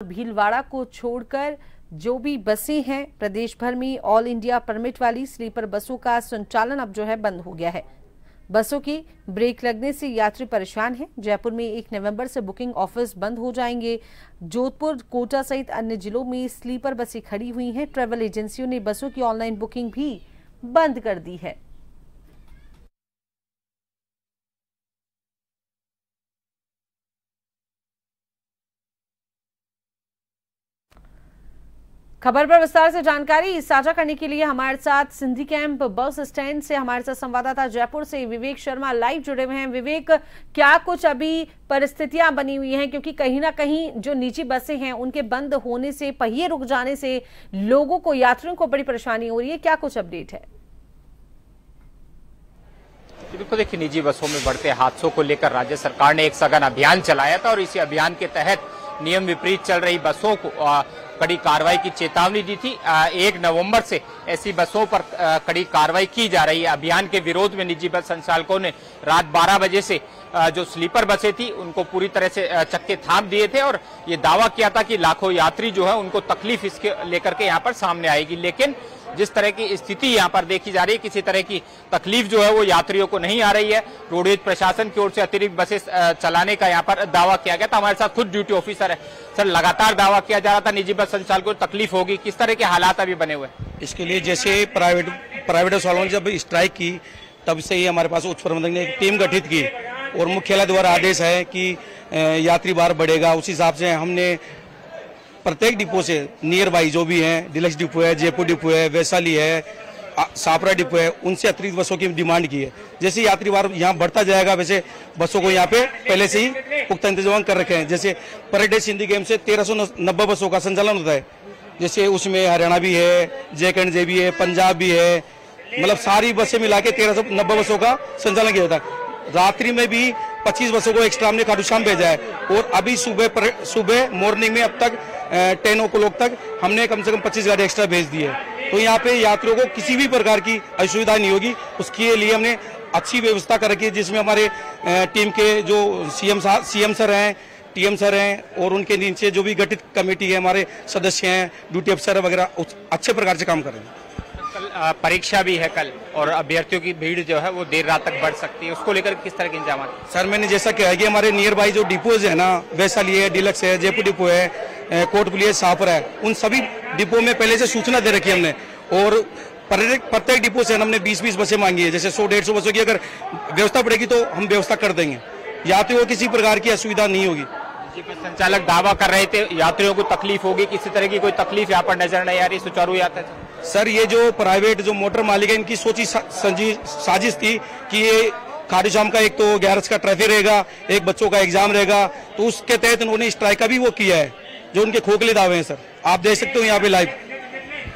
भीलवाड़ा को छोड़कर जो भी बसें हैं प्रदेश भर में ऑल इंडिया परमिट वाली स्लीपर बसों का संचालन अब जो है बंद हो गया है। बसों की ब्रेक लगने से यात्री परेशान हैं। जयपुर में 1 नवंबर से बुकिंग ऑफिस बंद हो जाएंगे। जोधपुर, कोटा सहित अन्य जिलों में स्लीपर बसें खड़ी हुई हैं। ट्रैवल एजेंसियों ने बसों की ऑनलाइन बुकिंग भी बंद कर दी है। खबर पर विस्तार से जानकारी साझा करने के लिए हमारे साथ सिंधी कैंप बस स्टैंड से हमारे साथ संवाददाता जयपुर से विवेक शर्मा लाइव जुड़े हुए हैं। विवेक, क्या कुछ अभी परिस्थितियां बनी हुई हैं, क्योंकि कहीं ना कहीं जो निजी बसें हैं उनके बंद होने से, पहिए रुक जाने से लोगों को, यात्रियों को बड़ी परेशानी हो रही है। क्या कुछ अपडेट है? बिल्कुल, देखिए, निजी बसों में बढ़ते हादसों को लेकर राज्य सरकार ने एक सघन अभियान चलाया था और इसी अभियान के तहत नियम विपरीत चल रही बसों को कड़ी कार्रवाई की चेतावनी दी थी। 1 नवंबर से ऐसी बसों पर कड़ी कार्रवाई की जा रही है। अभियान के विरोध में निजी बस संचालकों ने रात 12 बजे से जो स्लीपर बसें थी उनको पूरी तरह से चक्के थाम दिए थे और ये दावा किया था कि लाखों यात्री जो है उनको तकलीफ इसके लेकर के यहाँ पर सामने आएगी। लेकिन जिस तरह की स्थिति यहाँ पर देखी जा रही है, किसी तरह की तकलीफ जो है वो यात्रियों को नहीं आ रही है। रोडवेज प्रशासन की ओर से अतिरिक्त बसें चलाने का यहाँ पर दावा किया गया था। हमारे साथ खुद ड्यूटी ऑफिसर है सर। लगातार दावा किया जा रहा था निजी बस संचालकों को तकलीफ होगी, किस तरह के हालात अभी बने हुए? इसके लिए जैसे प्राइवेट बस वालों ने जब स्ट्राइक की तब से ही हमारे पास उच्च प्रबंधक ने एक टीम गठित की और मुख्यालय द्वारा आदेश है कि यात्री भार बढ़ेगा। उस हिसाब से हमने प्रत्येक डिपो से नियर बाई जो भी हैं, डिलक्स डिपो है, जयपुर डिपो है, वैशाली है, सापरा डिपो है, उनसे अतिरिक्त बसों की डिमांड की है। जैसे यात्री भार यहाँ बढ़ता जाएगा वैसे बसों को यहाँ पे पहले से ही पुख्ता इंतजाम कर रखे हैं। जैसे पर डे सिंधी गेम से 1390 बसों का संचालन होता है। जैसे उसमें हरियाणा भी है, जे भी है, पंजाब भी है, मतलब सारी बसें मिला के 1390 बसों का संचालन किया जाता है। रात्रि में भी 25 बसों को एक्स्ट्रा हमने खाटू श्याम भेजा है और अभी सुबह मॉर्निंग में अब तक 10 o'clock तक हमने कम से कम 25 गाड़ी एक्स्ट्रा भेज दी है। तो यहाँ पे यात्रियों को किसी भी प्रकार की असुविधा नहीं होगी। उसके लिए हमने अच्छी व्यवस्था कर रखी है, जिसमें हमारे टीम के जो सीएम सर हैं, टीएम सर हैं और उनके नीचे जो भी गठित कमेटी है, हमारे सदस्य हैं, ड्यूटी अफसर वगैरह अच्छे प्रकार से काम कर रहे हैं। परीक्षा भी है कल और अभ्यर्थियों की भीड़ जो है वो देर रात तक बढ़ सकती है, उसको लेकर किस तरह के इंतजाम? सर, मैंने जैसा कहा कि हमारे नियर बाई जो डिपोज है ना, वैशाली है, डिलक्स है, जयपुर डिपो है, कोटपुली है, सापर है, उन सभी डिपो में पहले से सूचना दे रखी है हमने और प्रत्येक डिपो से हमने 20-20 बसें मांगी है। जैसे 100-150 बसों की अगर व्यवस्था पड़ेगी तो हम व्यवस्था कर देंगे। यात्रियों को किसी प्रकार की असुविधा नहीं होगी। संचालक दावा कर रहे थे यात्रियों को तकलीफ होगी, किसी तरह की कोई तकलीफ यहाँ पर नजर नहीं आ रही, सुचारू यात्रा। सर, ये जो प्राइवेट जो मोटर मालिक है इनकी सोची साजिश थी कि ये खाटू श्याम का एक तो 11 का ट्रैफिक रहेगा, एक बच्चों का एग्जाम रहेगा, तो उसके तहत उन्होंने स्ट्राइक का भी वो किया है। जो उनके खोखले दावे हैं सर, आप देख सकते हो यहाँ पे लाइव।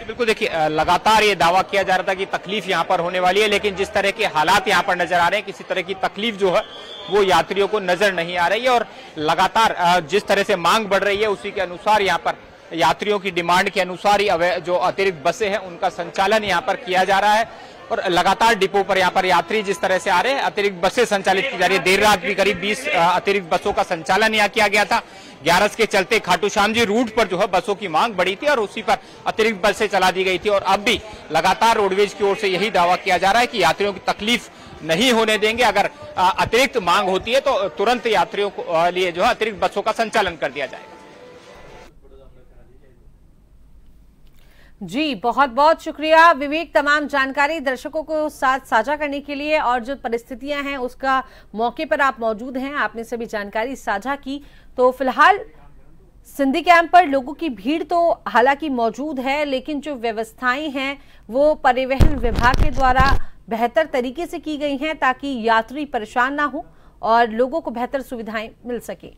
बिल्कुल, देखिए, लगातार ये दावा किया जा रहा था कि तकलीफ यहाँ पर होने वाली है, लेकिन जिस तरह के हालात यहाँ पर नजर आ रहे हैं, किसी तरह की तकलीफ जो है वो यात्रियों को नजर नहीं आ रही है। और लगातार जिस तरह से मांग बढ़ रही है उसी के अनुसार यहाँ पर यात्रियों की डिमांड के अनुसार ही जो अतिरिक्त बसें हैं उनका संचालन यहाँ पर किया जा रहा है और लगातार डिपो पर यहाँ पर यात्री जिस तरह से आ रहे हैं, अतिरिक्त बसें संचालित की जा रही है। देर रात भी करीब 20 अतिरिक्त बसों का संचालन यहाँ किया गया था। 11 के चलते खाटू श्याम जी रूट पर जो है बसों की मांग बढ़ी थी और उसी पर अतिरिक्त बसें चला दी गई थी और अब भी लगातार रोडवेज की ओर से यही दावा किया जा रहा है कि यात्रियों की तकलीफ नहीं होने देंगे। अगर अतिरिक्त मांग होती है तो तुरंत यात्रियों को लिए जो है अतिरिक्त बसों का संचालन कर दिया जाएगा। जी, बहुत बहुत शुक्रिया विवेक, तमाम जानकारी दर्शकों को साथ साझा करने के लिए। और जो परिस्थितियां हैं उसका मौके पर आप मौजूद हैं, आपने सभी जानकारी साझा की। तो फिलहाल सिंधी कैंप पर लोगों की भीड़ तो हालांकि मौजूद है, लेकिन जो व्यवस्थाएं हैं वो परिवहन विभाग के द्वारा बेहतर तरीके से की गई हैं ताकि यात्री परेशान ना हो और लोगों को बेहतर सुविधाएं मिल सके।